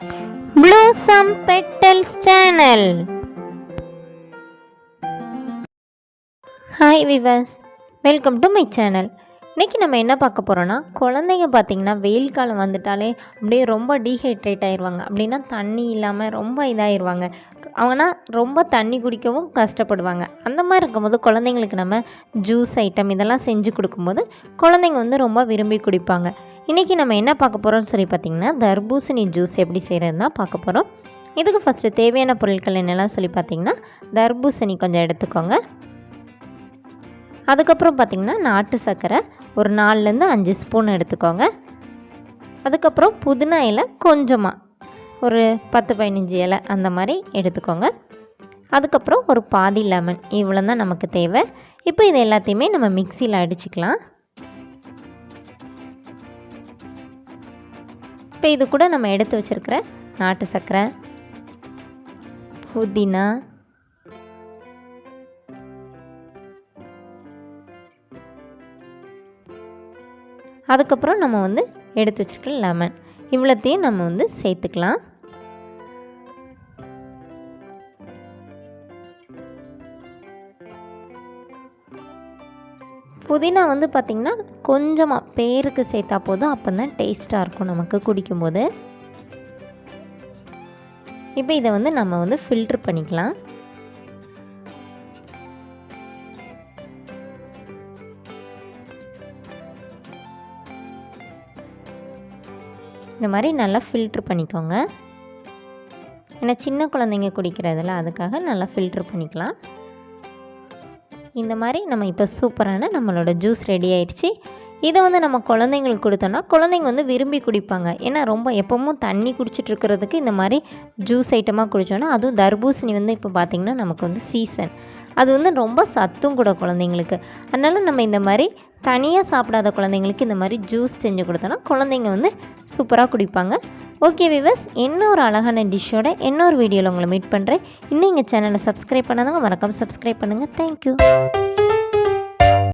Blossom Petals channel. Hi viewers, welcome to my channel. இன்றைக்கி நம்ம என்ன பார்க்க போகிறோன்னா, குழந்தைங்க பார்த்திங்கன்னா வெயில் காலம் வந்துட்டாலே அப்படியே ரொம்ப டீஹைட்ரேட் ஆயிடுவாங்க. அப்படின்னா தண்ணி இல்லாமல் ரொம்ப இதாகிடுவாங்க. அவங்கன்னா ரொம்ப தண்ணி குடிக்கவும் கஷ்டப்படுவாங்க. அந்த மாதிரி இருக்கும்போது குழந்தைங்களுக்கு நம்ம ஜூஸ் ஐட்டம் இதெல்லாம் செஞ்சு கொடுக்கும்போது குழந்தைங்க வந்து ரொம்ப விரும்பி குடிப்பாங்க. இன்றைக்கி நம்ம என்ன பார்க்க போகிறோம்னு சொல்லி பார்த்திங்கன்னா, தர்பூசணி ஜூஸ் எப்படி செய்கிறதுனா பார்க்க போகிறோம். இதுக்கு ஃபஸ்ட்டு தேவையான பொருட்கள் என்னெல்லாம் சொல்லி பார்த்திங்கன்னா, தர்பூசணி கொஞ்சம் எடுத்துக்கோங்க. அதுக்கப்புறம் பார்த்திங்கன்னா நாட்டு சர்க்கரை ஒரு 4லேருந்து 5 ஸ்பூன் எடுத்துக்கோங்க. அதுக்கப்புறம் புதினா இலை கொஞ்சமாக ஒரு 10-15 இலை அந்த மாதிரி எடுத்துக்கோங்க. அதுக்கப்புறம் ஒரு பாதி லெமன், இவ்வளோ தான் நமக்கு தேவை. இப்போ இது எல்லாத்தையுமே நம்ம மிக்சியில் அடிச்சுக்கலாம். இப்போ இது கூட நம்ம எடுத்து வச்சுருக்கிற நாட்டு சர்க்கரை, புதினா, அதுக்கப்புறம் நம்ம வந்து எடுத்து வச்சுருக்க லெமன் இவ்வளோத்தையும் நம்ம வந்து சேர்த்துக்கலாம். புதினா வந்து பார்த்திங்கன்னா கொஞ்சமாக பேருக்கு சேர்த்தா போதும், அப்போ தான் டேஸ்ட்டாக இருக்கும் நமக்கு குடிக்கும்போது. இப்போ இதை வந்து நம்ம வந்து ஃபில்ட்ரு பண்ணிக்கலாம். இந்த மாதிரி நல்லா ஃபில்ட்ரு பண்ணிக்கோங்க. ஏன்னா சின்ன குழந்தைங்க குடிக்கிறதில்ல, அதுக்காக நல்லா ஃபில்ட்ரு பண்ணிக்கலாம். இந்த மாதிரி நம்ம இப்போ சூப்பரான நம்மளோட ஜூஸ் ரெடி ஆயிடுச்சு. இதை வந்து நம்ம குழந்தைங்களுக்கு கொடுத்தோன்னா குழந்தைங்க வந்து விரும்பி குடிப்பாங்க. ஏன்னா ரொம்ப எப்பவும் தண்ணி குடிச்சிட்டு இருக்கிறதுக்கு இந்த மாதிரி ஜூஸ் ஐட்டமாக குடித்தோன்னா, அதுவும் தர்பூசணி வந்து இப்போ பார்த்திங்கன்னா நமக்கு வந்து சீசன், அது வந்து ரொம்ப சத்தும் கூட குழந்தைங்களுக்கு. அதனால் நம்ம இந்த மாதிரி தனியாக சாப்பிடாத குழந்தைங்களுக்கு இந்த மாதிரி ஜூஸ் செஞ்சு கொடுத்தோன்னா குழந்தைங்க வந்து சூப்பராக குடிப்பாங்க. ஓகே விவர்ஸ், இன்னொரு அழகான டிஷ்ஷோட இன்னொரு வீடியோவில் உங்களை மீட் பண்ணுறேன். இன்னும் எங்கள் சேனலை சப்ஸ்கிரைப் பண்ணாதவங்க மறக்காமல் சப்ஸ்கிரைப் பண்ணுங்கள். தேங்க்யூ.